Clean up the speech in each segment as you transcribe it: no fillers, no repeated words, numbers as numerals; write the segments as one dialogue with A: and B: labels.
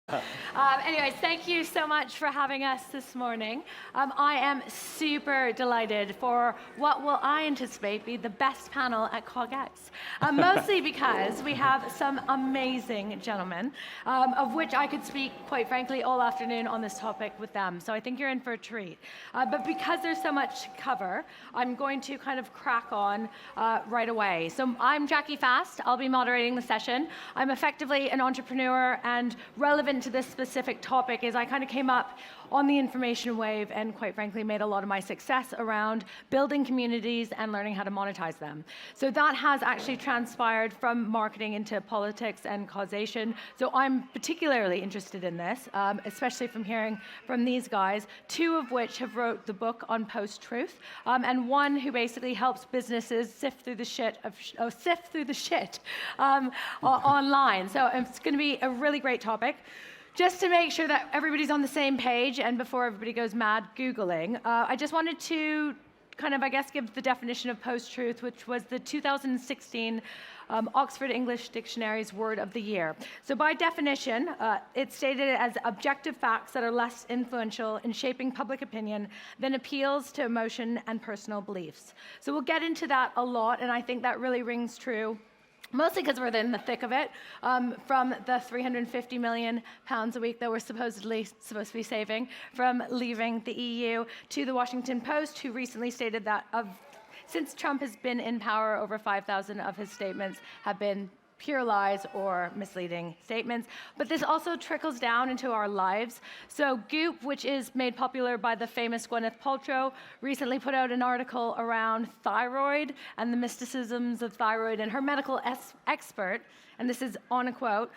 A: Anyways, thank you so much for having us this morning. I am super delighted for what will I anticipate be the best panel at CogX. Mostly because we have some amazing gentlemen, of which I could speak, quite frankly, all afternoon on this topic with them. So I think you're in for a treat. But because there's so much to cover, I'm going to kind of crack on right away. So I'm Jackie Fast. I'll be moderating the session. I'm effectively an entrepreneur, and relevant to this specific topic is I kind of came up on the information wave and, quite frankly, made a lot of my success around building communities and learning how to monetize them. So that has actually transpired from marketing into politics and causation. So I'm particularly interested in this, especially from hearing from these guys, two of which have wrote the book on post-truth, and one who basically helps businesses sift through the shit online. So it's going to be a really great topic. Just to make sure that everybody's on the same page, and before everybody goes mad Googling, I just wanted to kind of, I guess, give the definition of post-truth, which was the 2016 Oxford English Dictionary's Word of the Year. So by definition, it's stated as objective facts that are less influential in shaping public opinion than appeals to emotion and personal beliefs. So we'll get into that a lot, and I think that really rings true. Mostly because we're in the thick of it, from the £350 million a week that we're supposed to be saving from leaving the EU, to the Washington Post, who recently stated that since Trump has been in power, over 5,000 of his statements have been pure lies or misleading statements. But this also trickles down into our lives. So Goop, which is made popular by the famous Gwyneth Paltrow, recently put out an article around thyroid and the mysticisms of thyroid, and her medical expert, and this is on a quote,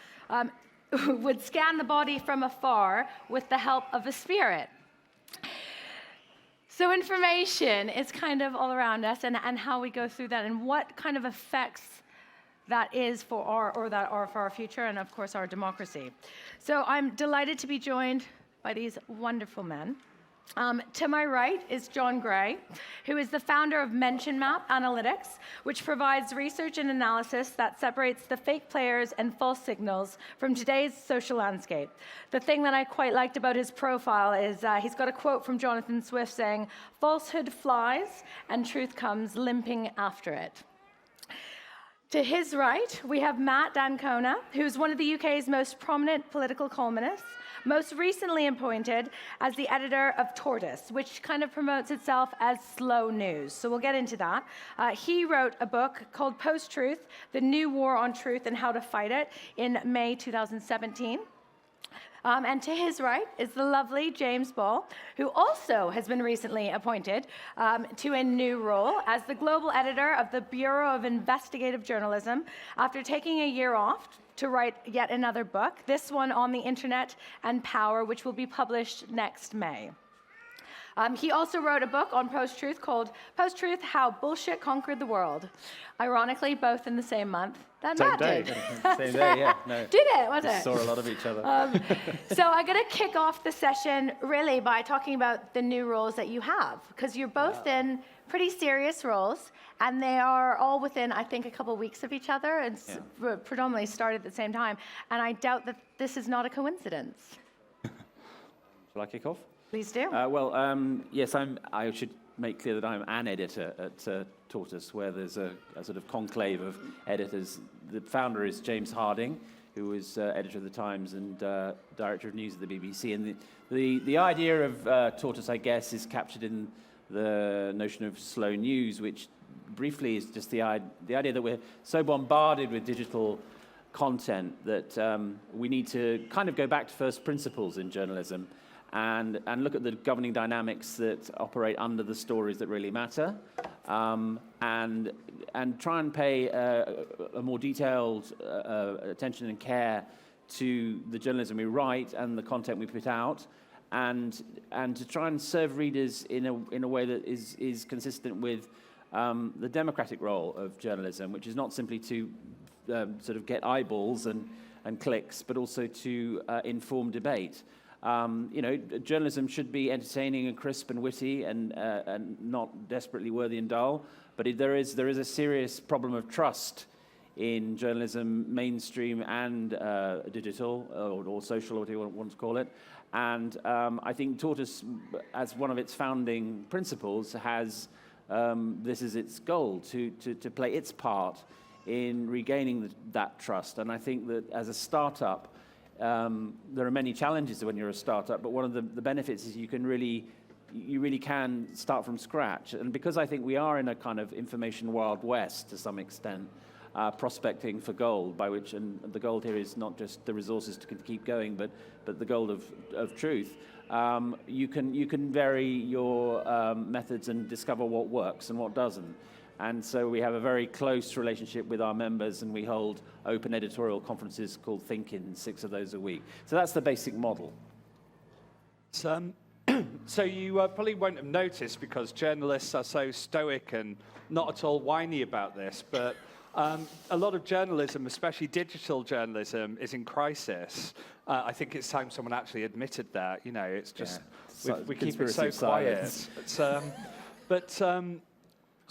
A: would scan the body from afar with the help of a spirit. So information is kind of all around us, and how we go through that, and what kind of effects that is for our future, and of course our democracy. So I'm delighted to be joined by these wonderful men. To my right is John Gray, who is the founder of Mentionmapp Analytics, which provides research and analysis that separates the fake players and false signals from today's social landscape. The thing that I quite liked about his profile is he's got a quote from Jonathan Swift saying, "Falsehood flies and truth comes limping after it." To his right, we have Matt D'Ancona, who's one of the UK's most prominent political columnists, most recently appointed as the editor of Tortoise, which kind of promotes itself as slow news. So we'll get into that. He wrote a book called Post-Truth, The New War on Truth and How to Fight It in May 2017. And to his right is the lovely James Ball, who also has been recently appointed to a new role as the global editor of the Bureau of Investigative Journalism after taking a year off to write yet another book, this one on the internet and power, which will be published next May. He also wrote a book on post-truth called Post-Truth, How Bullshit Conquered the World. Ironically, both in the same month. Same day.
B: Same day, yeah. No.
A: Did it, was it?
B: Saw a lot of each other.
A: So I'm going to kick off the session really by talking about the new roles that you have, because you're both in pretty serious roles, and they are all within, I think, a couple of weeks of each other, and predominantly started at the same time. And I doubt that this is not a coincidence.
B: Shall I kick off?
A: Please do.
B: Yes, I should make clear that I'm an editor at Tortoise, where there's a sort of conclave of editors. The founder is James Harding, who was editor of the Times and director of news at the BBC. And the idea of Tortoise, I guess, is captured in the notion of slow news, which briefly is just the idea that we're so bombarded with digital content that we need to kind of go back to first principles in journalism and look at the governing dynamics that operate under the stories that really matter, and try and pay a more detailed attention and care to the journalism we write and the content we put out, and to try and serve readers in a way that is consistent with the democratic role of journalism, which is not simply to sort of get eyeballs and clicks, but also to inform debate. Journalism should be entertaining and crisp and witty and not desperately worthy and dull. But there is a serious problem of trust in journalism, mainstream and digital, or social, or whatever you want to call it. And I think Tortoise, as one of its founding principles, has this is its goal, to play its part in regaining that trust. And I think that as a startup, there are many challenges when you're a startup, but one of the benefits is you really can start from scratch. And because I think we are in a kind of information Wild West to some extent, prospecting for gold, by which, and the gold here is not just the resources to keep going, but the gold of truth. You can vary your methods and discover what works and what doesn't. And so we have a very close relationship with our members, and we hold open editorial conferences called Think-In, 6 of those a week. So that's the basic model.
C: So you probably won't have noticed, because journalists are so stoic and not at all whiny about this, but a lot of journalism, especially digital journalism, is in crisis. I think it's time someone actually admitted that. You know, it's just, we keep it so quiet.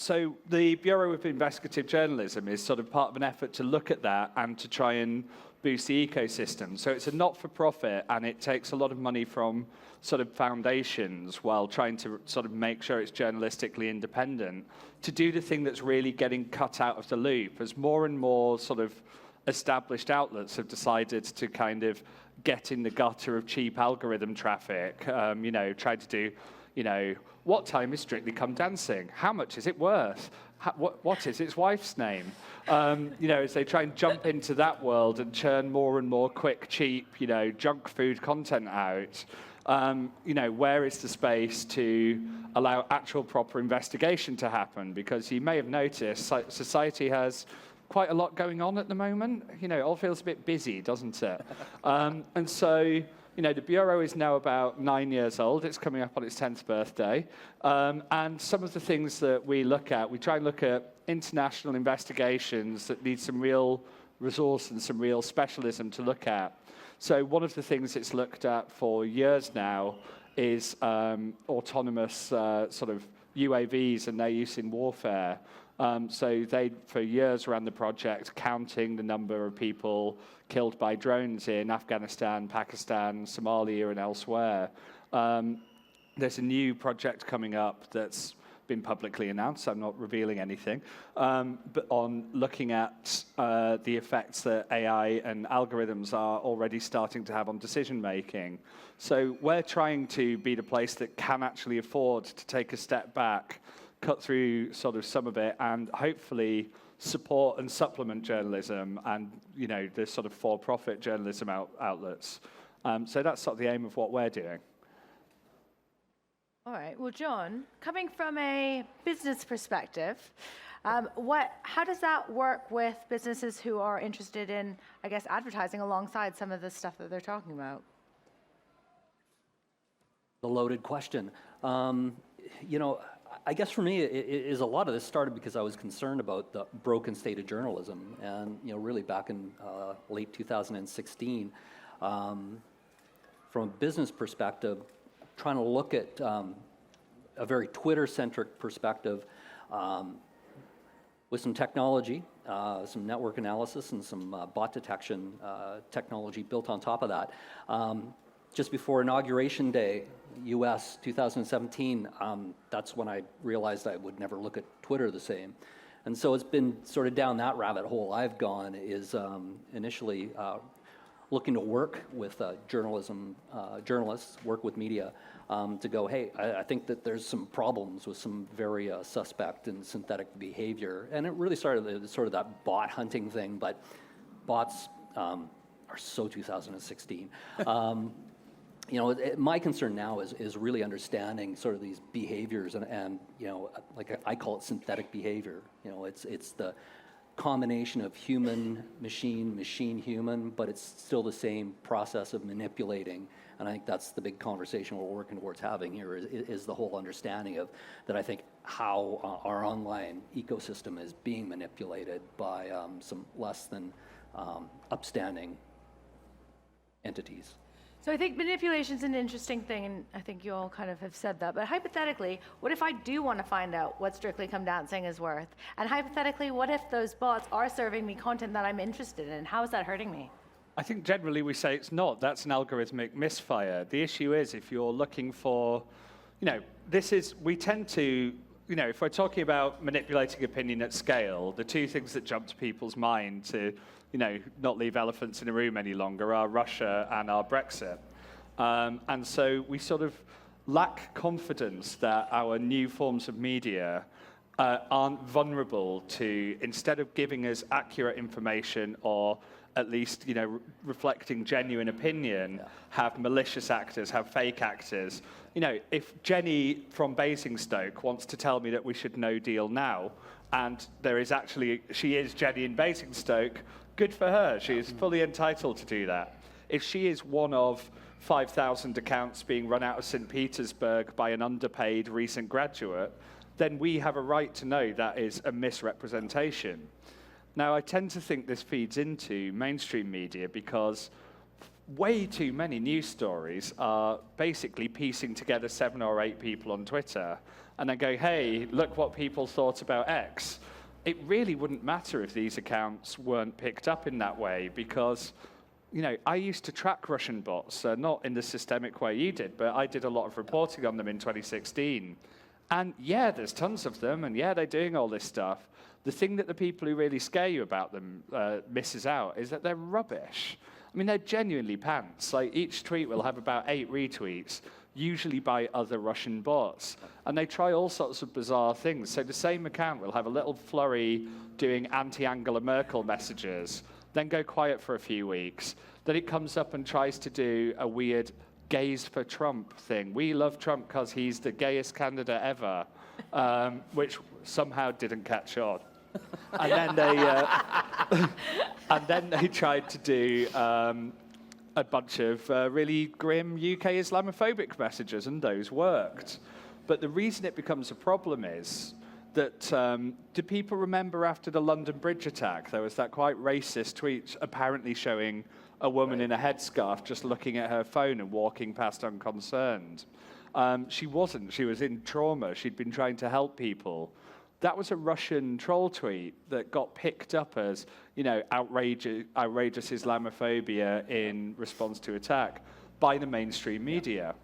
C: So the Bureau of Investigative Journalism is sort of part of an effort to look at that and to try and boost the ecosystem. So it's a not-for-profit, and it takes a lot of money from sort of foundations while trying to sort of make sure it's journalistically independent, to do the thing that's really getting cut out of the loop, as more and more sort of established outlets have decided to kind of get in the gutter of cheap algorithm traffic, you know, try to do, you know, what time is Strictly Come Dancing? How much is it worth? What is its wife's name? You know, as they try and jump into that world and churn more and more quick, cheap, you know, junk food content out, you know, where is the space to allow actual proper investigation to happen? Because you may have noticed society has quite a lot going on at the moment. You know, it all feels a bit busy, doesn't it? And so, you know, the Bureau is now about 9 years old. It's coming up on its 10th birthday. And some of the things that we look at, we try and look at international investigations that need some real resource and some real specialism to look at. So one of the things it's looked at for years now is autonomous sort of UAVs and their use in warfare. So they, for years, ran the project counting the number of people killed by drones in Afghanistan, Pakistan, Somalia, and elsewhere. There's a new project coming up that's been publicly announced, so I'm not revealing anything, but on looking at the effects that AI and algorithms are already starting to have on decision-making. So we're trying to be the place that can actually afford to take a step back, cut through sort of some of it, and hopefully support and supplement journalism and, you know, the sort of for-profit journalism outlets. So that's sort of the aim of what we're doing.
A: All right. Well, John, coming from a business perspective, how does that work with businesses who are interested in, I guess, advertising alongside some of the stuff that they're talking about?
D: The loaded question. You know, I guess for me, a lot of this started because I was concerned about the broken state of journalism, and you know, really back in late 2016, from a business perspective, trying to look at a very Twitter-centric perspective with some technology, some network analysis, and some bot detection technology built on top of that. Just before Inauguration Day, US 2017, that's when I realized I would never look at Twitter the same. And so it's been sort of down that rabbit hole I've gone, is initially looking to work with journalists, work with media, to go, hey, I think that there's some problems with some very suspect and synthetic behavior. And it really started as sort of that bot hunting thing, but bots are so 2016. You know, my concern now is really understanding sort of these behaviors and you know, like I call it synthetic behavior. You know, it's the combination of human, machine, but it's still the same process of manipulating. And I think that's the big conversation we're working towards having here is the whole understanding of that. I think how our online ecosystem is being manipulated by some less than upstanding entities.
A: So I think manipulation's an interesting thing, and I think you all kind of have said that. But hypothetically, what if I do want to find out what Strictly Come Dancing is worth? And hypothetically, what if those bots are serving me content that I'm interested in? How is that hurting me?
C: I think generally we say it's not. That's an algorithmic misfire. The issue is if you're looking for, we tend to, if we're talking about manipulating opinion at scale, the two things that jump to people's mind to, not leave elephants in a room any longer are Russia and our Brexit. And so we sort of lack confidence that our new forms of media aren't vulnerable to, instead of giving us accurate information or at least, reflecting genuine opinion, have malicious actors, have fake actors. If Jenny from Basingstoke wants to tell me that we should no deal now, and she is Jenny in Basingstoke, good for her. She is fully entitled to do that. If she is one of 5,000 accounts being run out of St. Petersburg by an underpaid recent graduate, then we have a right to know that is a misrepresentation. Now, I tend to think this feeds into mainstream media because way too many news stories are basically piecing together 7 or 8 people on Twitter and then go, hey, look what people thought about X. It really wouldn't matter if these accounts weren't picked up in that way because, I used to track Russian bots, not in the systemic way you did, but I did a lot of reporting on them in 2016. And yeah, there's tons of them, and yeah, they're doing all this stuff. The thing that the people who really scare you about them misses out is that they're rubbish. I mean, they're genuinely pants. Like, each tweet will have about 8 retweets, usually by other Russian bots. And they try all sorts of bizarre things. So the same account will have a little flurry doing anti-Angela Merkel messages, then go quiet for a few weeks. Then it comes up and tries to do a weird gays for Trump thing. We love Trump because he's the gayest candidate ever, which somehow didn't catch on. And then they tried to do a bunch of really grim UK Islamophobic messages, and those worked. But the reason it becomes a problem is that, do people remember after the London Bridge attack, there was that quite racist tweet apparently showing a woman in a headscarf just looking at her phone and walking past unconcerned. She wasn't. She was in trauma. She'd been trying to help people. That was a Russian troll tweet that got picked up as, outrageous Islamophobia in response to attack by the mainstream media.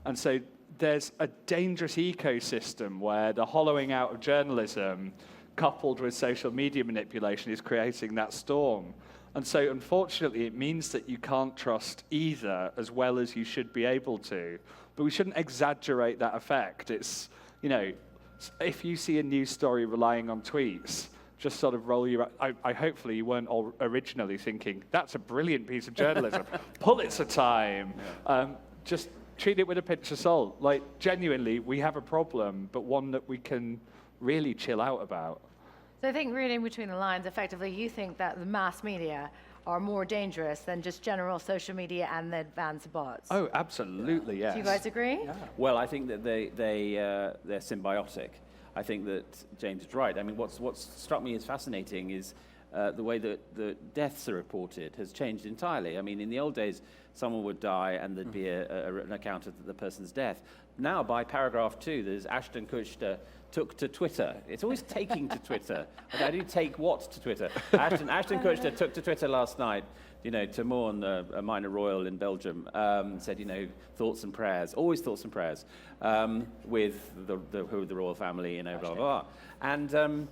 C: And so there's a dangerous ecosystem where the hollowing out of journalism coupled with social media manipulation is creating that storm. And so, unfortunately, it means that you can't trust either as well as you should be able to. But we shouldn't exaggerate that effect. It's, if you see a news story relying on tweets, just sort of roll your... I hopefully you weren't all originally thinking, that's a brilliant piece of journalism. Pulitzer time. Yeah. Just treat it with a pinch of salt. Like, genuinely, we have a problem, but one that we can really chill out about.
A: So I think reading between the lines, effectively, you think that the mass media are more dangerous than just general social media and the advanced bots.
C: Oh, absolutely, yes.
A: Do you guys agree?
B: Yeah. Well, I think that they're symbiotic. I think that James is right. I mean, what's struck me as fascinating is the way that the deaths are reported has changed entirely. I mean, in the old days, someone would die and there'd be an account of the person's death. Now, by paragraph 2, there's Ashton Kutcher took to Twitter. It's always taking to Twitter. But I do take what to Twitter? Ashton Kutcher took to Twitter last night, to mourn a minor royal in Belgium. Said, thoughts and prayers, always thoughts and prayers, with the royal family, blah, blah, blah. And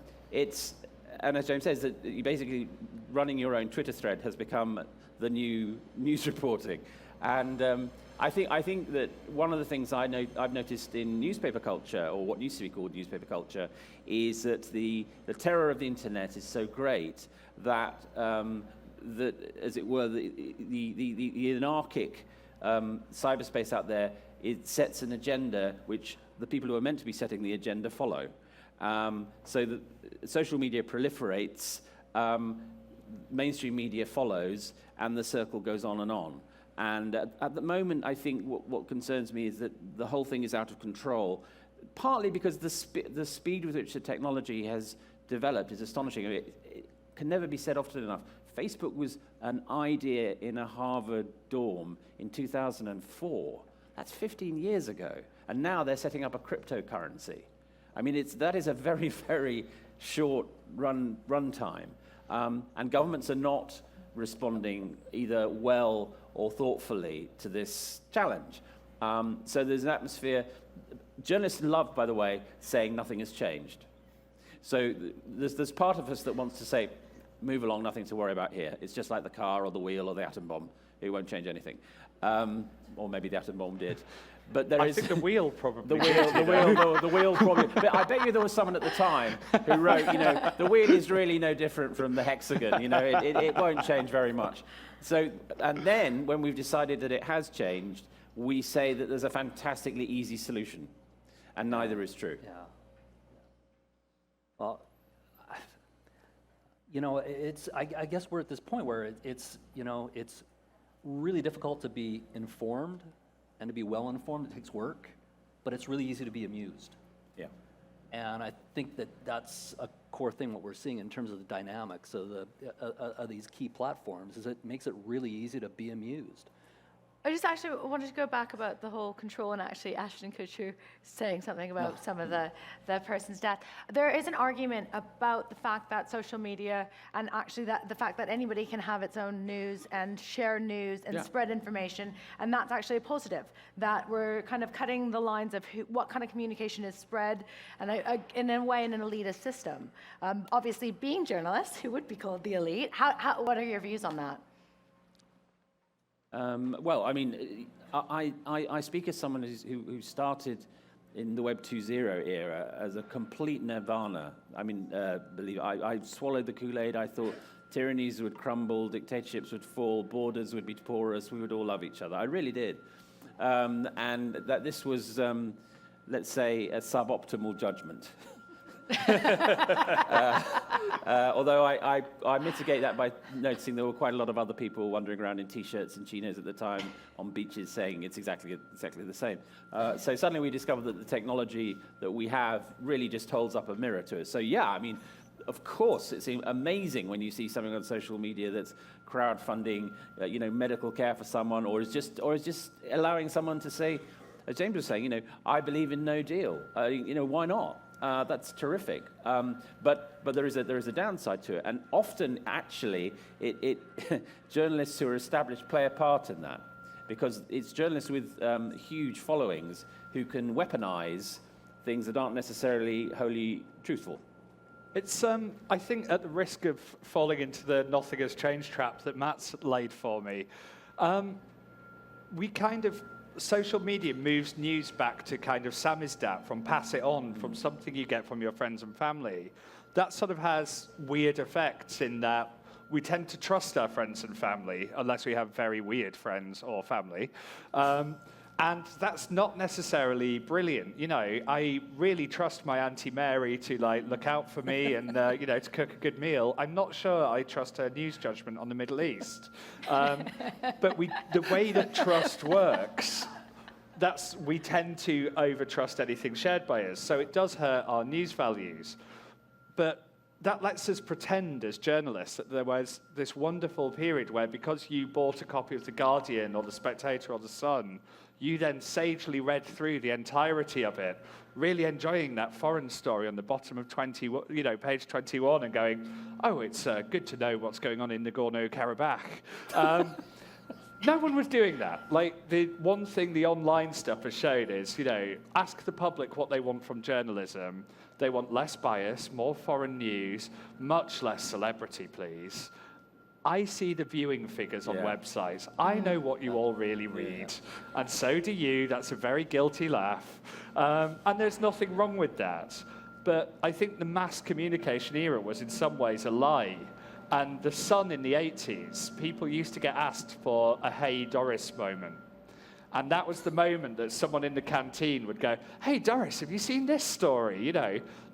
B: and as James says, that you basically running your own Twitter thread has become the new news reporting. And I think that one of the things I've noticed in newspaper culture, or what used to be called newspaper culture, is that the terror of the internet is so great that, that as it were, the anarchic cyberspace out there, it sets an agenda which the people who are meant to be setting the agenda follow. So that social media proliferates, mainstream media follows, and the circle goes on and on. And at the moment, I think what concerns me is that the whole thing is out of control, partly because the speed with which the technology has developed is astonishing. It can never be said often enough. Facebook was an idea in a Harvard dorm in 2004. That's 15 years ago. And now they're setting up a cryptocurrency. I mean, that is a very, very short run time. And governments are not responding either well or thoughtfully to this challenge. So there's an atmosphere. Journalists love, by the way, saying nothing has changed. So there's part of us that wants to say, move along, nothing to worry about here. It's just like the car or the wheel or the atom bomb. It won't change anything. Or maybe the atom bomb did. But I
C: think the wheel probably.
B: The wheel probably. But I bet you there was someone at the time who wrote, the wheel is really no different from the hexagon. It won't change very much. So, and then when we've decided that it has changed, we say that there's a fantastically easy solution, and neither is true.
D: Yeah. Well, I guess we're at this point where it's really difficult to be informed and to be well informed. It takes work, but it's really easy to be amused.
B: Yeah.
D: And I think that's a core thing, what we're seeing in terms of the dynamics of these key platforms, is it makes it really easy to be amused.
A: I just actually wanted to go back about the whole control, and actually Ashton Kutcher saying something about some of the person's death. There is an argument about the fact that social media, and actually the fact that anybody can have its own news and share news and spread information, and that's actually a positive, that we're kind of cutting the lines of what kind of communication is spread, and in a way in an elitist system. Obviously, being journalists, who would be called the elite, what are your views on that?
B: Well, I mean, I speak as someone who started in the Web 2.0 era as a complete nirvana. I mean, I swallowed the Kool-Aid. I thought tyrannies would crumble, dictatorships would fall, borders would be porous, we would all love each other. I really did. And that this was, let's say, a suboptimal judgment. Although I mitigate that by noticing there were quite a lot of other people wandering around in T-shirts and chinos at the time on beaches saying it's exactly the same. So suddenly we discovered that the technology that we have really just holds up a mirror to us. So yeah, I mean, of course, it's amazing when you see something on social media that's crowdfunding, medical care for someone, or is just allowing someone to say, as James was saying, I believe in no deal. Why not? That's terrific, but there is a downside to it, and often actually journalists who are established play a part in that, because it's journalists with huge followings who can weaponize things that aren't necessarily wholly truthful.
C: It's I think at the risk of falling into the nothing has changed trap that Matt's laid for me, social media moves news back to kind of samizdat, from pass it on, from something you get from your friends and family. That sort of has weird effects in that we tend to trust our friends and family, unless we have very weird friends or family. And that's not necessarily brilliant. I really trust my Auntie Mary to look out for me and to cook a good meal. I'm not sure I trust her news judgment on the Middle East. But the way that trust works, we tend to over-trust anything shared by us. So it does hurt our news values. But that lets us pretend as journalists that there was this wonderful period where, because you bought a copy of The Guardian or The Spectator or The Sun, you then sagely read through the entirety of it, really enjoying that foreign story on the bottom of page 21, and going, oh, it's good to know what's going on in Nagorno-Karabakh. No one was doing that. The one thing the online stuff has shown is, ask the public what they want from journalism. They want less bias, more foreign news, much less celebrity, please. I see the viewing figures on websites. I know what you all really read. And so do you. That's a very guilty laugh. And there's nothing wrong with that. But I think the mass communication era was in some ways a lie. And The Sun in the 80s, people used to get asked for a Hey Doris moment. And that was the moment that someone in the canteen would go, hey, Doris, have you seen this story?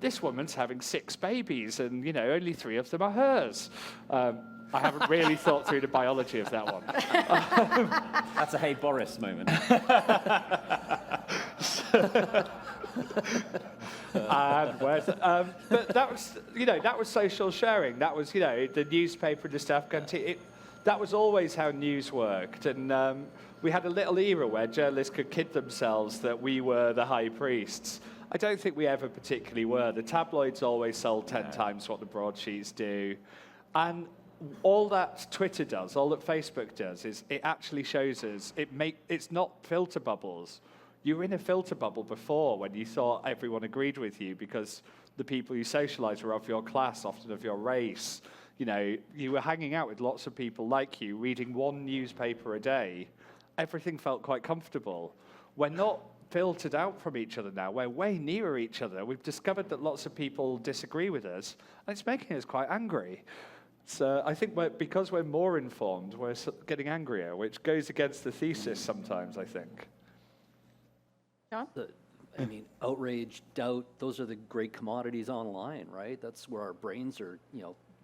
C: This woman's having 6 babies and, only 3 of them are hers. I haven't really thought through the biology of that one.
B: That's a Hey Boris moment.
C: And but that was, that was social sharing. That was, the newspaper and the stuff. That was always how news worked. And we had a little era where journalists could kid themselves that we were the high priests. I don't think we ever particularly were. The tabloids always sold 10 times what the broadsheets do. And all that Twitter does, all that Facebook does, is it actually shows us, it's not filter bubbles. You were in a filter bubble before when you thought everyone agreed with you because the people you socialized were of your class, often of your race. You were hanging out with lots of people like you, reading one newspaper a day. Everything felt quite comfortable. We're not filtered out from each other now. We're way nearer each other. We've discovered that lots of people disagree with us, and it's making us quite angry. So I think because we're more informed, we're getting angrier, which goes against the thesis sometimes, I think.
A: John?
D: Outrage, doubt, those are the great commodities online, right? That's where our brains are,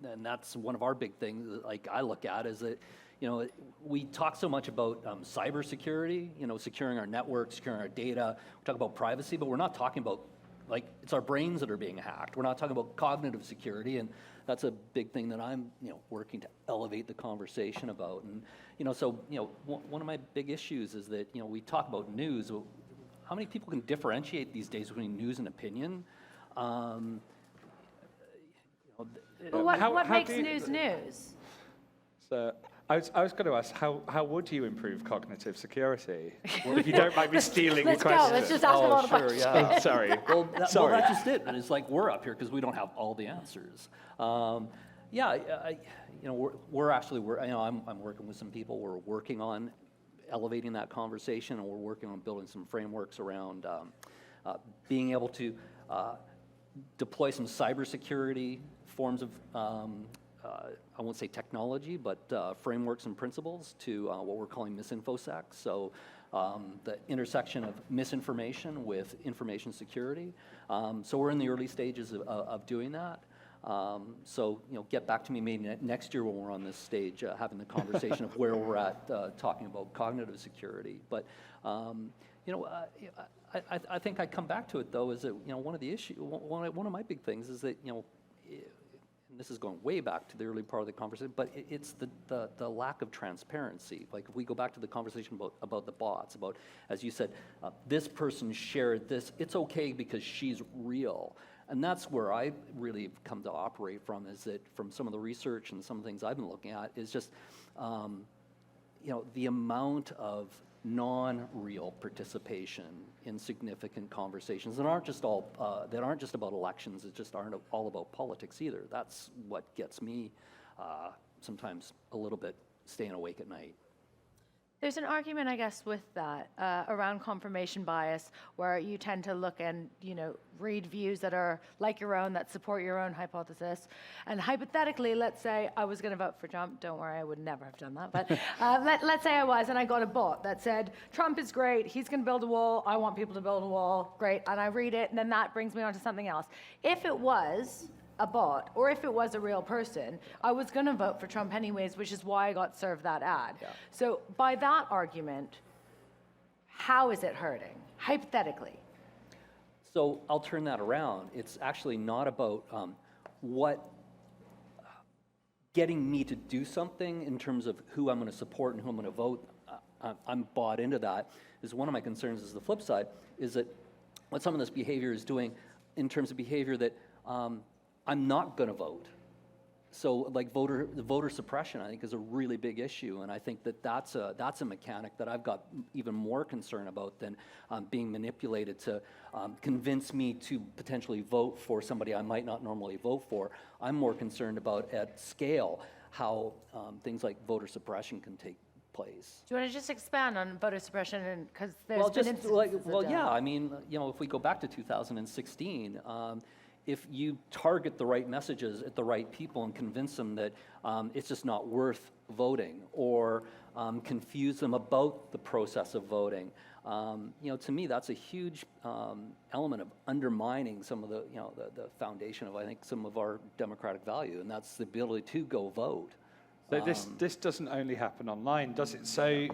D: and that's one of our big things, like I look at, is that, we talk so much about cybersecurity, securing our networks, securing our data. We talk about privacy, but we're not talking about, it's our brains that are being hacked. We're not talking about cognitive security, and that's a big thing that I'm, working to elevate the conversation about. And, one of my big issues is that, we talk about news. How many people can differentiate these days between news and opinion?
A: Well, what makes news news?
C: So I was going to ask, how would you improve cognitive security? If you don't mind me stealing the question.
A: Let's just ask a lot of questions.
D: Yeah.
C: Sorry.
D: Well, that's just it. And it's like we're up here because we don't have all the answers. I'm working with some people. We're working on elevating that conversation, and we're working on building some frameworks around being able to deploy some cybersecurity forms of, I won't say technology, but frameworks and principles to what we're calling misinfosec. So the intersection of misinformation with information security. So we're in the early stages of doing that. Get back to me maybe next year when we're on this stage having the conversation of where we're at talking about cognitive security. But, I think I come back to it, though, is that, one of the issues, one of my big things is that, and this is going way back to the early part of the conversation, but it's the lack of transparency. Like if we go back to the conversation about the bots, about, as you said, this person shared this, it's okay because she's real. And that's where I really have come to operate from, is that from some of the research and some of the things I've been looking at is just, the amount of non-real participation in significant conversations that aren't just about elections, it just aren't all about politics either. That's what gets me sometimes a little bit staying awake at night.
A: There's an argument, I guess, with that around confirmation bias, where you tend to look and read views that are like your own, that support your own hypothesis. And hypothetically, let's say I was going to vote for Trump. Don't worry, I would never have done that. But let's say I was, and I got a bot that said Trump is great. He's going to build a wall. I want people to build a wall. Great. And I read it, and then that brings me on to something else. If it was a bot, or if it was a real person, I was going to vote for Trump anyways, which is why I got served that ad. Yeah. So by that argument, how is it hurting, hypothetically?
D: So I'll turn that around. It's actually not about getting me to do something in terms of who I'm going to support and who I'm going to vote. I'm bought into that. Is one of my concerns is the flip side, is that what some of this behavior is doing in terms of behavior that I'm not going to vote. So like voter suppression, I think, is a really big issue, and I think that's a mechanic that I've got even more concern about than being manipulated to convince me to potentially vote for somebody I might not normally vote for. I'm more concerned about at scale how things like voter suppression can take place.
A: Do you want to just expand on voter suppression, because there's been instances
D: if we go back to 2016. If you target the right messages at the right people and convince them that it's just not worth voting, or confuse them about the process of voting, to me that's a huge element of undermining some of the foundation of, I think, some of our democratic value, and that's the ability to go vote.
C: So this doesn't only happen online, does it? So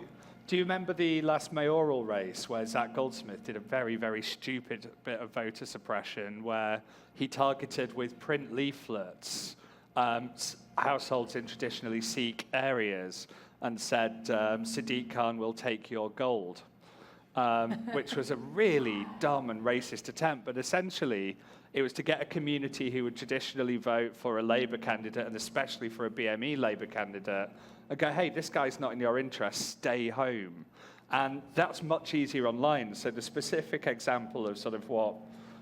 C: Do you remember the last mayoral race where Zach Goldsmith did a very, very stupid bit of voter suppression where he targeted with print leaflets households in traditionally Sikh areas and said, Sadiq Khan will take your gold, which was a really dumb and racist attempt. But essentially, it was to get a community who would traditionally vote for a Labour candidate, and especially for a BME Labour candidate, and go, hey, this guy's not in your interest, stay home. And that's much easier online. So the specific example of sort of what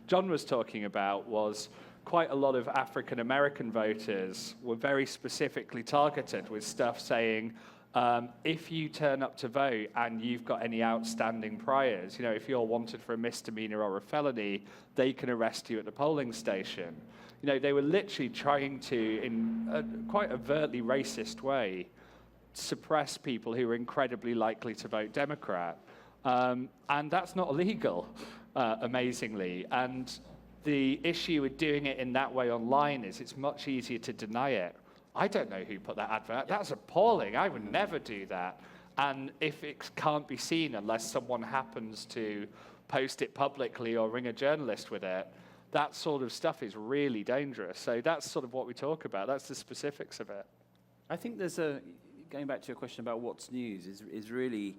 C: John was talking about was quite a lot of African American voters were very specifically targeted with stuff saying, if you turn up to vote and you've got any outstanding priors, if you're wanted for a misdemeanor or a felony, they can arrest you at the polling station. They were literally trying to, in a quite overtly racist way, suppress people who were incredibly likely to vote Democrat. And that's not illegal, amazingly. And the issue with doing it in that way online is it's much easier to deny it. I don't know who put that advert. That's appalling. I would never do that. And if it can't be seen unless someone happens to post it publicly or ring a journalist with it, that sort of stuff is really dangerous. So that's sort of what we talk about. That's the specifics of it.
B: I think there's going back to your question about what's news is really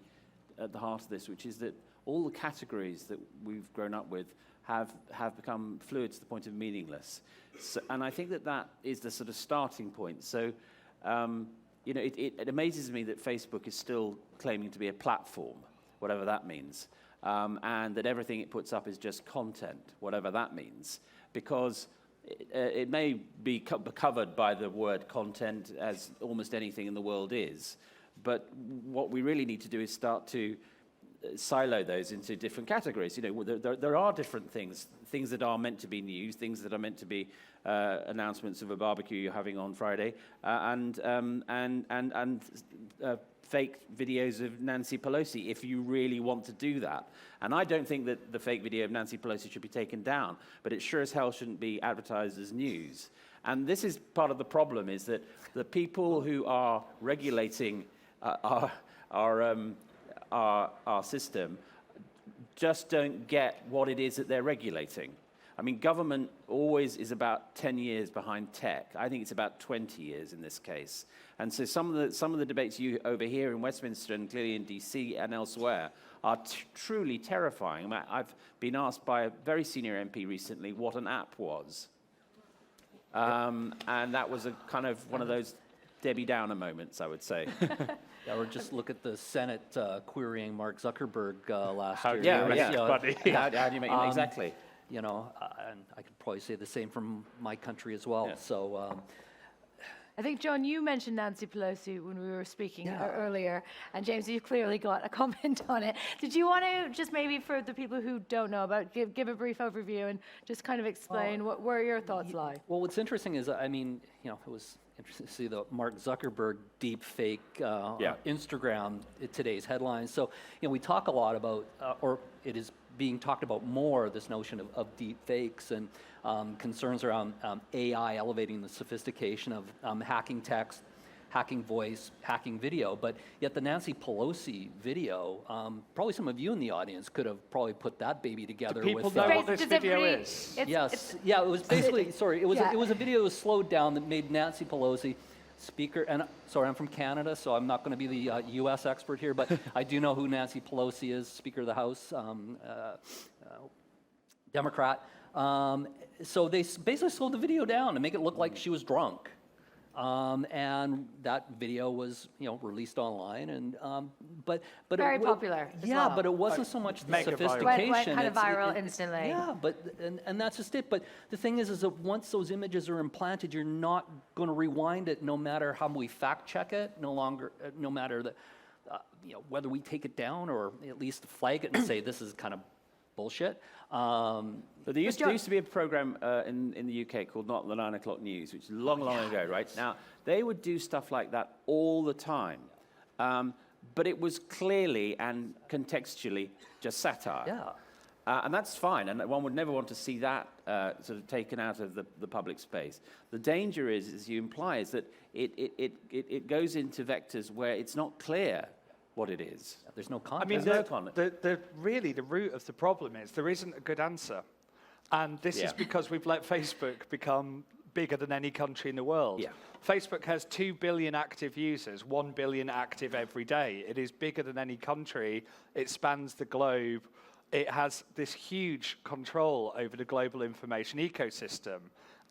B: at the heart of this, which is that all the categories that we've grown up with have become fluid to the point of meaningless. So, and I think that is the sort of starting point. So, it amazes me that Facebook is still claiming to be a platform, whatever that means, and that everything it puts up is just content, whatever that means, because it may be covered by the word content, as almost anything in the world is, but what we really need to do is start to silo those into different categories. There are different things that are meant to be news, things that are meant to be announcements of a barbecue you're having on Friday, and fake videos of Nancy Pelosi, if you really want to do that. And I don't think that the fake video of Nancy Pelosi should be taken down, but it sure as hell shouldn't be advertised as news. And this is part of the problem, is that the people who are regulating our system just don't get what it is that they're regulating. I mean, government always is about 10 years behind tech. I think it's about 20 years in this case. And so some of the debates you over here in Westminster and clearly in DC and elsewhere are truly terrifying. I've been asked by a very senior MP recently what an app was. And that was a kind of one of those Debbie Downer moments, I would say.
D: Yeah, or just look at the Senate querying Mark Zuckerberg last
C: How
D: year.
B: How do you make exactly?
D: And I could probably say the same from my country as well.
B: Yeah.
D: So,
A: I think, John, you mentioned Nancy Pelosi when we were speaking earlier, and James, you've clearly got a comment on it. Did you want to just maybe, for the people who don't know about, give a brief overview and just kind of explain where your thoughts lie?
D: well, what's interesting is, it was interesting to see the Mark Zuckerberg deep fake Instagram in today's headlines. So, we talk a lot about, or it is being talked about more, this notion of deep fakes and concerns around AI elevating the sophistication of hacking text, hacking voice, hacking video. But yet the Nancy Pelosi video, probably some of you in the audience could have probably put that baby together.
C: Do people
D: with,
C: know what this video is?
D: Yes. Yeah, it was basically, sorry, it was a video that was slowed down that made Nancy Pelosi Speaker, and sorry, I'm from Canada, so I'm not going to be the U.S. expert here, but I do know who Nancy Pelosi is, Speaker of the House, Democrat. So they basically slowed the video down to make it look like she was drunk. And that video was, released online, and but
A: Very popular as
D: Yeah,
A: well.
D: but it wasn't so much the
C: Make it viral.
D: sophistication.
A: Went kind of
D: it's-
A: viral
D: it's-
A: instantly.
D: Yeah, but and that's just it. But the thing is that once those images are implanted, you're not going to rewind it, no matter how we fact check it. No matter the, whether we take it down or at least flag it and say this is kind of bullshit.
B: But there used to be a program in the UK called Not the 9 O'Clock News, which is long ago, right? Now, they would do stuff like that all the time. But it was clearly and contextually just satire.
D: Yeah.
B: And that's fine, and one would never want to see that sort of taken out of the public space. The danger is, as you imply, is that it goes into vectors where it's not clear what it is.
D: There's no
C: I
D: context.
C: mean,
B: There's no comment.
C: really, the root of the problem is there isn't a good answer. And this is
B: Yeah.
C: because we've let Facebook become bigger than any country in the world.
B: Yeah.
C: Facebook has 2 billion active users, 1 billion active every day. It is bigger than any country. It spans the globe. It has this huge control over the global information ecosystem.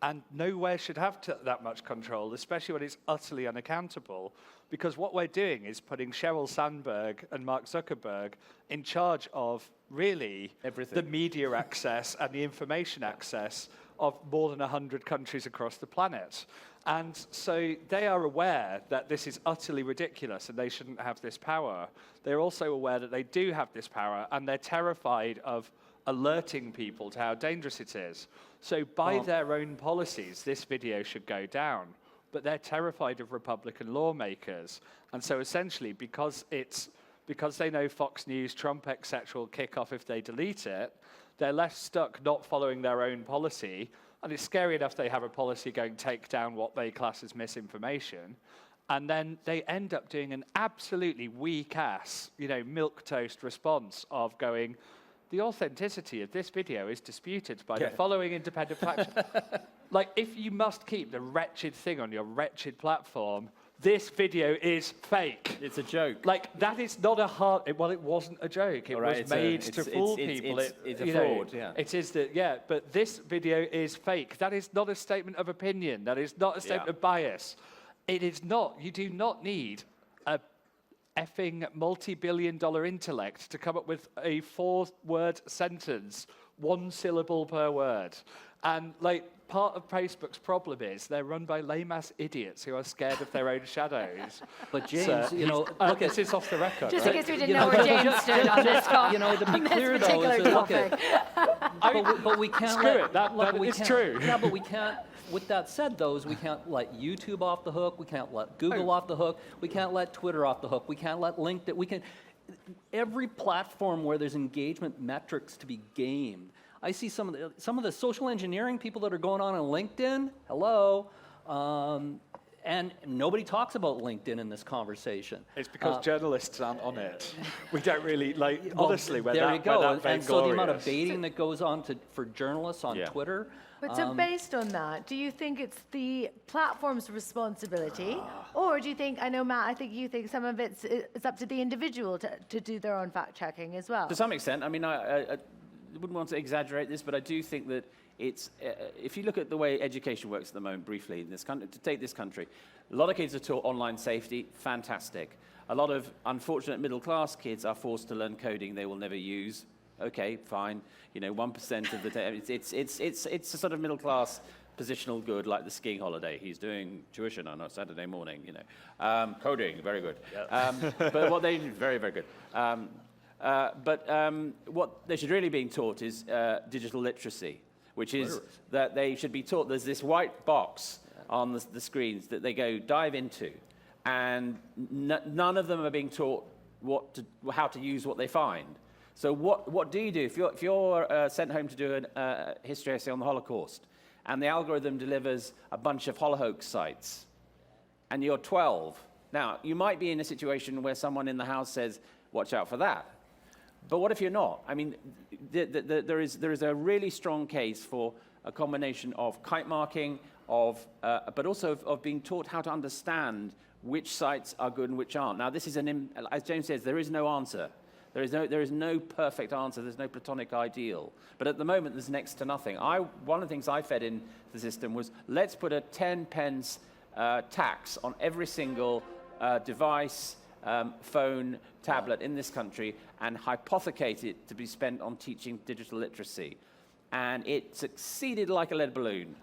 C: And nowhere should have that much control, especially when it's utterly unaccountable. Because what we're doing is putting Sheryl Sandberg and Mark Zuckerberg in charge of really
B: Everything.
C: the media access and the information access of more than 100 countries across the planet. And so they are aware that this is utterly ridiculous and they shouldn't have this power. They're also aware that they do have this power and they're terrified of alerting people to how dangerous it is. So by their own policies, this video should go down. But they're terrified of Republican lawmakers. And so essentially, because they know Fox News, Trump, etc. will kick off if they delete it, they're left stuck not following their own policy. And it's scary enough they have a policy going take down what they class as misinformation. And then they end up doing an absolutely weak-ass, milquetoast response of going, the authenticity of this video is disputed by the following independent fact. Like, if you must keep the wretched thing on your wretched platform, this video is fake.
B: It's a joke.
C: Like, that is not a hard... Well, it wasn't a joke. It was made to fool people.
B: It's a fraud, yeah.
C: It is but this video is fake. That is not a statement of opinion. That is not a statement of bias. It is not. You do not need a effing multi-billion-dollar intellect to come up with a 4-word sentence, 1 syllable per word. And, part of Facebook's problem is they're run by lame-ass idiots who are scared of their own shadows.
D: But James, look at
C: this is off the record.
A: Just
C: right?
A: in case we didn't know where James stood on this
D: to be clear though, is that, look at, but we can't
C: Screw
D: let,
C: it, that
D: we
C: is
D: can't-
C: true.
D: Yeah, but we can't. With that said, though, we can't let YouTube off the hook. We can't let Google off the hook. We can't let Twitter off the hook. We can't let LinkedIn. We can. Every platform where there's engagement metrics to be gamed. I see some of the social engineering people that are going on LinkedIn. Hello. And nobody talks about LinkedIn in this conversation.
C: It's because journalists aren't on it. We don't really, honestly, we're
D: there
C: that,
D: you go.
C: we're that
D: And so the amount of
C: vainglorious.
D: baiting that goes on for journalists on Twitter.
A: But so based on that, do you think it's the platform's responsibility, or do you think, I know, Matt, I think you think some of it's up to the individual to do their own fact-checking as well?
B: To some extent. I mean, I wouldn't want to exaggerate this, but I do think that it's, if you look at the way education works at the moment, briefly, in this country, to take this country, a lot of kids are taught online safety, fantastic. A lot of unfortunate middle-class kids are forced to learn coding they will never use. Okay, fine. 1% of the time, it's a sort of middle-class positional good, like the skiing holiday. He's doing tuition on a Saturday morning, Coding, very good. Yeah. But what they do, very, very good. What they should really be taught is digital literacy, which is that they should be taught there's this white box on the screens that they go dive into, and none of them are being taught how to use what they find. So what do you do if you're sent home to do a history essay on the Holocaust, and the algorithm delivers a bunch of Holocaust sites, and you're 12? Now, you might be in a situation where someone in the house says, watch out for that. But what if you're not? I mean, there is a really strong case for a combination of kite marking, but also of being taught how to understand which sites are good and which aren't. Now, this is as James says, there is no answer. There is no perfect answer. There's no platonic ideal. But at the moment, there's next to nothing. One of the things I fed in the system was, let's put a 10-pence tax on every single device, phone, tablet in this country, and hypothecate it to be spent on teaching digital literacy. And it succeeded like a lead balloon.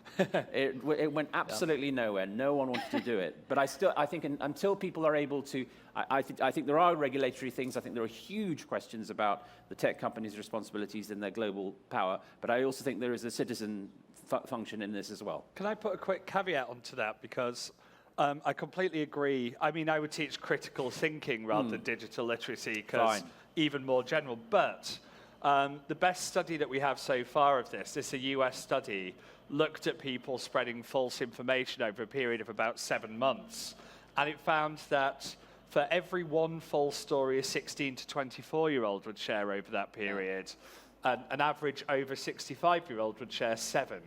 B: It went absolutely nowhere. No one wanted to do it. But I think until people are able to, I think there are regulatory things. I think there are huge questions about the tech companies' responsibilities and their global power. But I also think there is a citizen function in this as well.
C: Can I put a quick caveat onto that? Because I completely agree. I mean, I would teach critical thinking rather than digital literacy, because even more general. But the best study that we have so far of this is a US study, looked at people spreading false information over a period of about 7 months. And it found that for every one false story a 16 to 24-year-old would share over that period, an average over 65-year-old would share 7.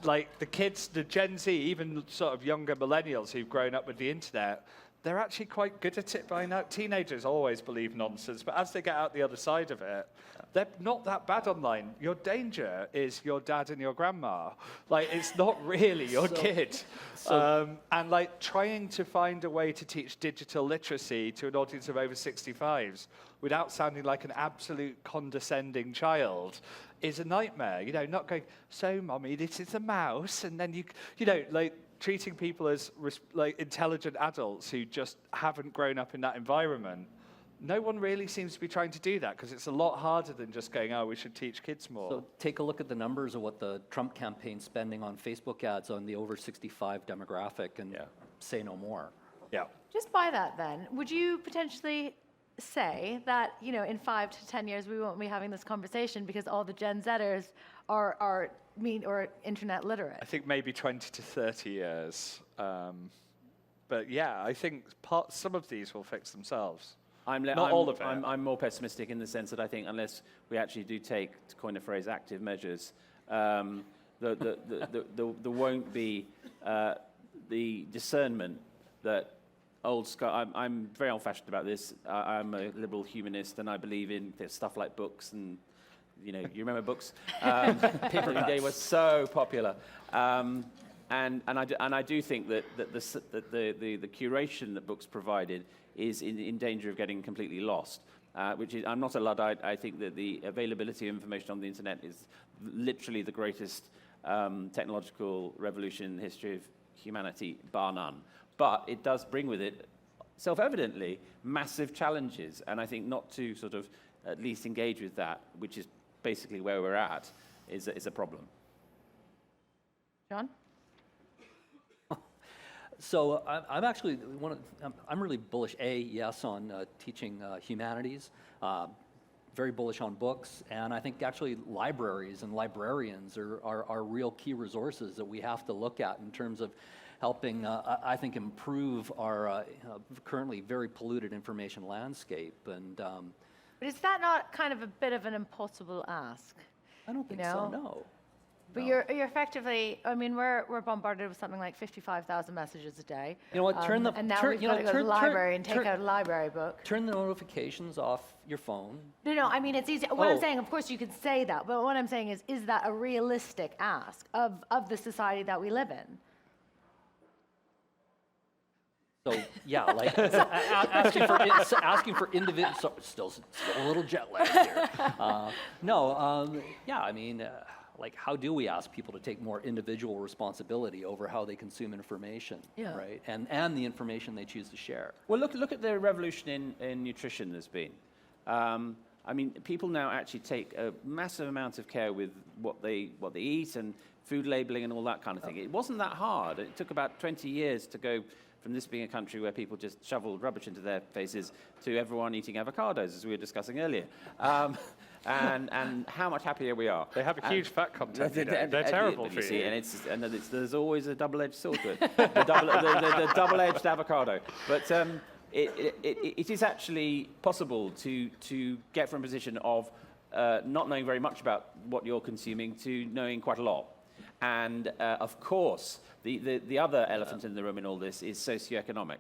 C: Like the kids, the Gen Z, even sort of younger millennials who've grown up with the internet, they're actually quite good at it by now. Teenagers always believe nonsense, but as they get out the other side of it, they're not that bad online. Your danger is your dad and your grandma. Like, it's not really your kid. And like trying to find a way to teach digital literacy to an audience of over 65s without sounding like an absolute condescending child is a nightmare. You know, not going, so mommy, this is a mouse, and then you know, like, treating people as like intelligent adults who just haven't grown up in that environment. No one really seems to be trying to do that because it's a lot harder than just going, oh, we should teach kids more.
D: So take a look at the numbers of what the Trump campaign spending on Facebook ads on the over 65 demographic and say no more.
C: Yeah.
A: Just by that then, would you potentially say that, you know, in 5 to 10 years we won't be having this conversation because all the Gen Zers are internet literate?
C: I think maybe 20 to 30 years. But yeah, I think some of these will fix themselves. Not all of it.
B: I'm more pessimistic in the sense that I think unless we actually do take, to coin a phrase, active measures, there won't be the discernment that I'm very old-fashioned about this. I'm a liberal humanist, and I believe in stuff like books and, you know, you remember books? They were so popular. And I do think that the curation that books provided is in danger of getting completely lost. Which is, I'm not a Luddite. I think that the availability of information on the internet is literally the greatest technological revolution in the history of humanity, bar none. But it does bring with it, self-evidently, massive challenges. And I think not to sort of at least engage with that, which is basically where we're at, is a problem.
A: John?
D: So I'm actually I'm really bullish. Yes, on teaching humanities. Very bullish on books, and I think actually libraries and librarians are real key resources that we have to look at in terms of helping, I think, improve our currently very polluted information landscape. And
A: But is that not kind of a bit of an impossible ask?
D: I don't think so. No.
A: But you're effectively, I mean, we're bombarded with something like 55,000 messages a day.
D: You know what?
A: And now we've got to go to the library and take out a library book.
D: Turn the notifications off your phone.
A: No, I mean, it's easy. What I'm saying, of course, you could say that, but what I'm saying is that a realistic ask of the society that we live in?
D: So yeah, like asking for individual. Still a little jet lag here. Yeah, I mean. Like, how do we ask people to take more individual responsibility over how they consume information, right? And the information they choose to share.
B: Well, look at the revolution in nutrition there's been. I mean, people now actually take a massive amount of care with what they eat and food labeling and all that kind of thing. It wasn't that hard. It took about 20 years to go from this being a country where people just shoveled rubbish into their faces to everyone eating avocados, as we were discussing earlier. And how much happier we are.
C: They have a huge fat content. They're terrible for you.
B: And there's always a double-edged sword to it. the double-edged avocado. But it is actually possible to get from a position of not knowing very much about what you're consuming to knowing quite a lot. And of course, the other elephant in the room in all this is socioeconomic,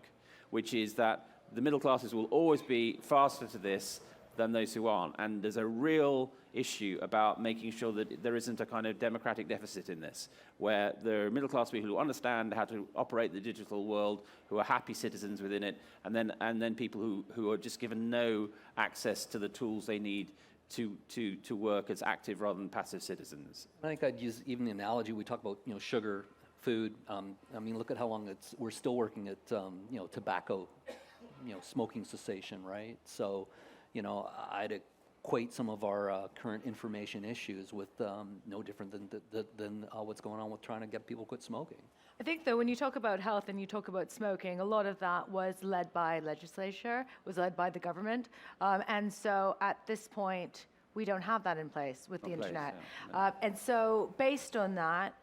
B: which is that the middle classes will always be faster to this than those who aren't. And there's a real issue about making sure that there isn't a kind of democratic deficit in this, where there are middle class people who understand how to operate the digital world, who are happy citizens within it, and then people who are just given no access to the tools they need to work as active rather than passive citizens.
D: I think I'd use even the analogy we talk about, sugar, food. I mean, look at how long we're still working at, tobacco, smoking cessation, right? So, I'd equate some of our current information issues with no different than what's going on with trying to get people to quit smoking.
A: I think, though, when you talk about health and you talk about smoking, a lot of that was led by legislature, was led by the government. And so at this point, we don't have that in place with the internet. And so based on that,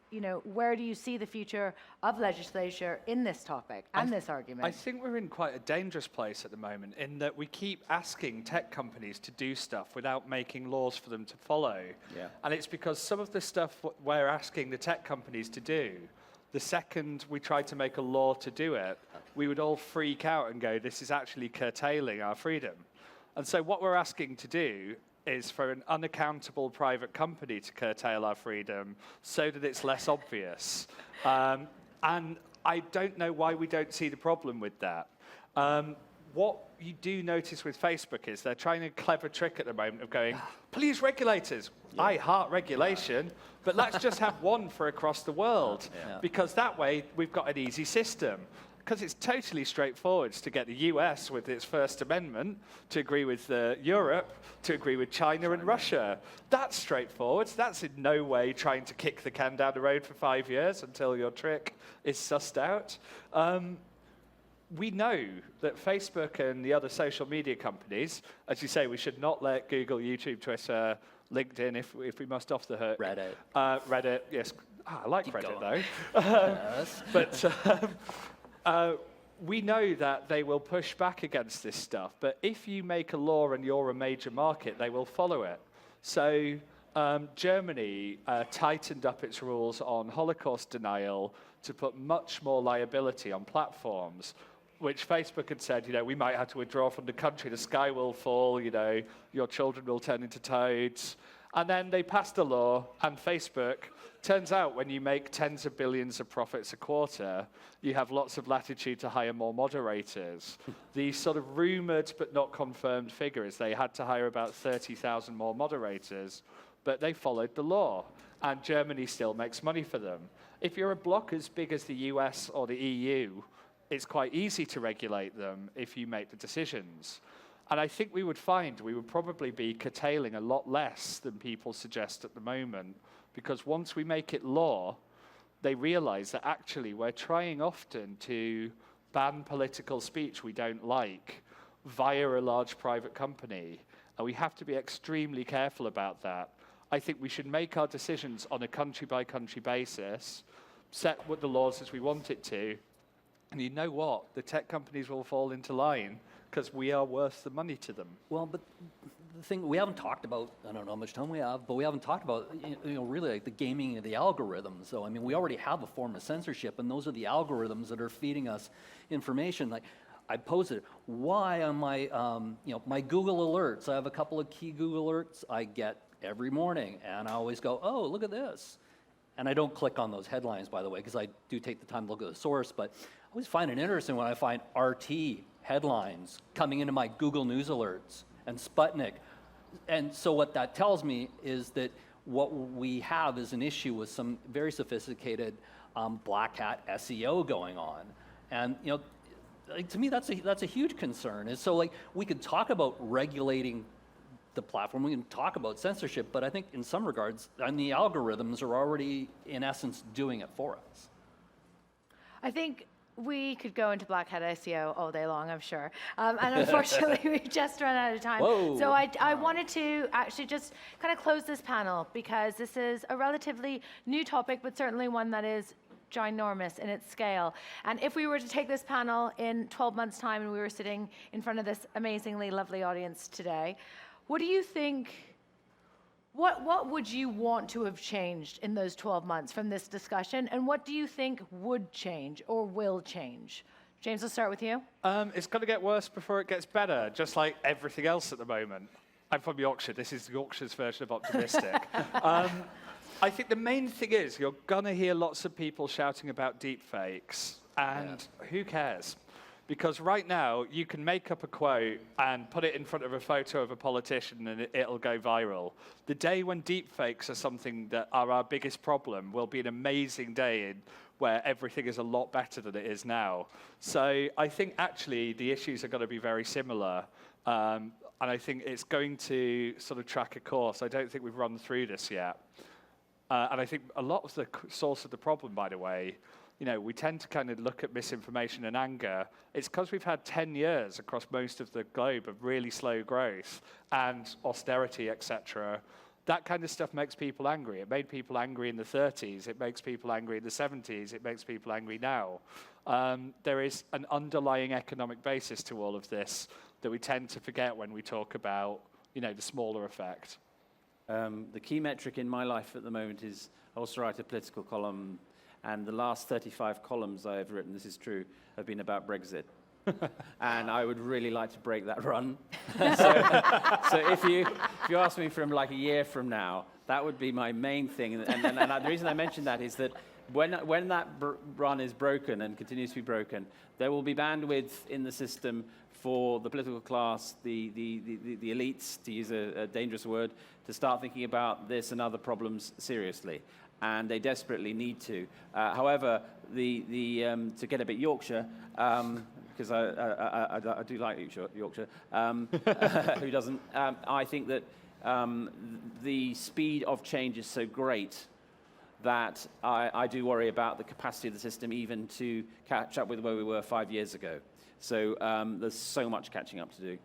A: where do you see the future of legislature in this topic and this argument?
C: I think we're in quite a dangerous place at the moment in that we keep asking tech companies to do stuff without making laws for them to follow.
B: Yeah.
C: And it's because some of the stuff we're asking the tech companies to do, the second we tried to make a law to do it, we would all freak out and go, this is actually curtailing our freedom. And so what we're asking to do is for an unaccountable private company to curtail our freedom so that it's less obvious. And I don't know why we don't see the problem with that. What you do notice with Facebook is they're trying a clever trick at the moment of going, please regulators, I heart regulation, but let's just have one for across the world, because that way we've got an easy system. Because it's totally straightforward to get the US with its First Amendment to agree with Europe, to agree with China and Russia. That's straightforward. That's in no way trying to kick the can down the road for 5 years until your trick is sussed out. We know that Facebook and the other social media companies, as you say, we should not let Google, YouTube, Twitter, LinkedIn, if we must off the hook.
D: Reddit.
C: Reddit, yes. I like
D: Keep
C: Reddit,
D: going.
C: though.
D: Yes.
C: But we know that they will push back against this stuff. But if you make a law and you're a major market, they will follow it. So Germany tightened up its rules on Holocaust denial to put much more liability on platforms, which Facebook had said, we might have to withdraw from the country, the sky will fall, your children will turn into toads. And then they passed a law, and Facebook, turns out when you make tens of billions of profits a quarter, you have lots of latitude to hire more moderators. These sort of rumored but not confirmed figures, they had to hire about 30,000 more moderators, but they followed the law, and Germany still makes money for them. If you're a bloc as big as the US or the EU, it's quite easy to regulate them if you make the decisions. And I think we would find we would probably be curtailing a lot less than people suggest at the moment, because once we make it law, they realize that actually we're trying often to ban political speech we don't like via a large private company, and we have to be extremely careful about that. I think we should make our decisions on a country-by-country basis, set what the laws as we want it to, and you know what? The tech companies will fall into line because we are worth the money to them.
D: Well, but the thing we haven't talked about, I don't know how much time we have, but we haven't talked about, really like the gaming of the algorithms. So, I mean, we already have a form of censorship, and those are the algorithms that are feeding us information. Like, I posed it, why on my, my Google alerts, I have a couple of key Google alerts I get every morning, and I always go, oh, look at this. And I don't click on those headlines, by the way, because I do take the time to look at the source, but I always find it interesting when I find RT headlines coming into my Google News alerts and Sputnik. And so what that tells me is that what we have is an issue with some very sophisticated black hat SEO going on. And to me, that's a huge concern. And so we could talk about regulating the platform, we can talk about censorship, but I think in some regards, and the algorithms are already, in essence, doing it for us.
A: I think we could go into black hat SEO all day long, I'm sure. And unfortunately, we've just run out of time.
D: Whoa.
A: So I wanted to actually just kind of close this panel, because this is a relatively new topic, but certainly one that is ginormous in its scale. And if we were to take this panel in 12 months' time and we were sitting in front of this amazingly lovely audience today, what do you think, what would you want to have changed in those 12 months from this discussion? And what do you think would change or will change? James, I'll start with you.
C: It's going to get worse before it gets better, just like everything else at the moment. I'm from Yorkshire. This is Yorkshire's version of optimistic. I think the main thing is you're going to hear lots of people shouting about deepfakes, and who cares? Because right now, you can make up a quote and put it in front of a photo of a politician and it'll go viral. The day when deepfakes are something that are our biggest problem will be an amazing day where everything is a lot better than it is now. So I think actually the issues are going to be very similar. And I think it's going to sort of track a course. I don't think we've run through this yet. And I think a lot of the source of the problem, by the way, we tend to kind of look at misinformation and anger. It's because we've had 10 years across most of the globe of really slow growth and austerity, etc., that kind of stuff makes people angry. It made people angry in the 30s. It makes people angry in the 70s. It makes people angry now. There is an underlying economic basis to all of this that we tend to forget when we talk about, the smaller effect.
B: The key metric in my life at the moment is I also write a political column, and the last 35 columns I have written, this is true, have been about Brexit. And I would really like to break that run. So if you ask me from like a year from now, that would be my main thing. And the reason I mention that is that when that run is broken and continues to be broken, there will be bandwidth in the system for the political class, the elites, to use a dangerous word, to start thinking about this and other problems seriously. And they desperately need to. However, to get a bit Yorkshire, because I do like Yorkshire, who doesn't? I think that the speed of change is so great that I do worry about the capacity of the system even to catch up with where we were 5 years ago. So there's so much catching up to do.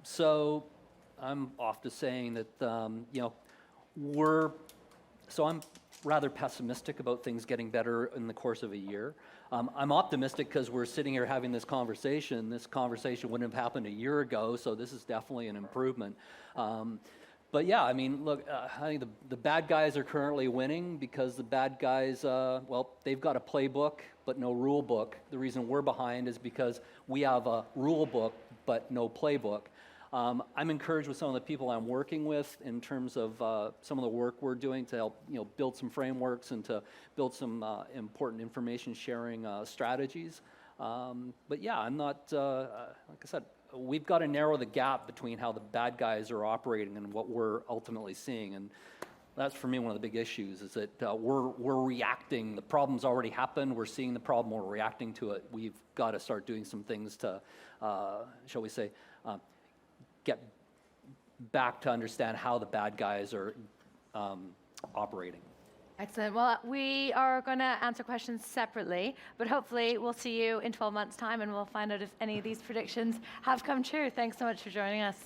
D: So I'm off to saying that, so I'm rather pessimistic about things getting better in the course of a year. I'm optimistic because we're sitting here having this conversation. This conversation wouldn't have happened a year ago, so this is definitely an improvement. But yeah, I mean, look, I think the bad guys are currently winning because the bad guys, they've got a playbook, but no rule book. The reason we're behind is because we have a rule book, but no playbook. I'm encouraged with some of the people I'm working with in terms of some of the work we're doing to help, build some frameworks and to build some important information sharing strategies. But yeah, I'm not, like I said, we've got to narrow the gap between how the bad guys are operating and what we're ultimately seeing. And that's, for me, one of the big issues is that we're reacting. The problem's already happened. We're seeing the problem. We're reacting to it. We've got to start doing some things to, shall we say, get back to understand how the bad guys are operating.
A: Excellent. Well, we are going to answer questions separately, but hopefully we'll see you in 12 months' time and we'll find out if any of these predictions have come true. Thanks so much for joining us.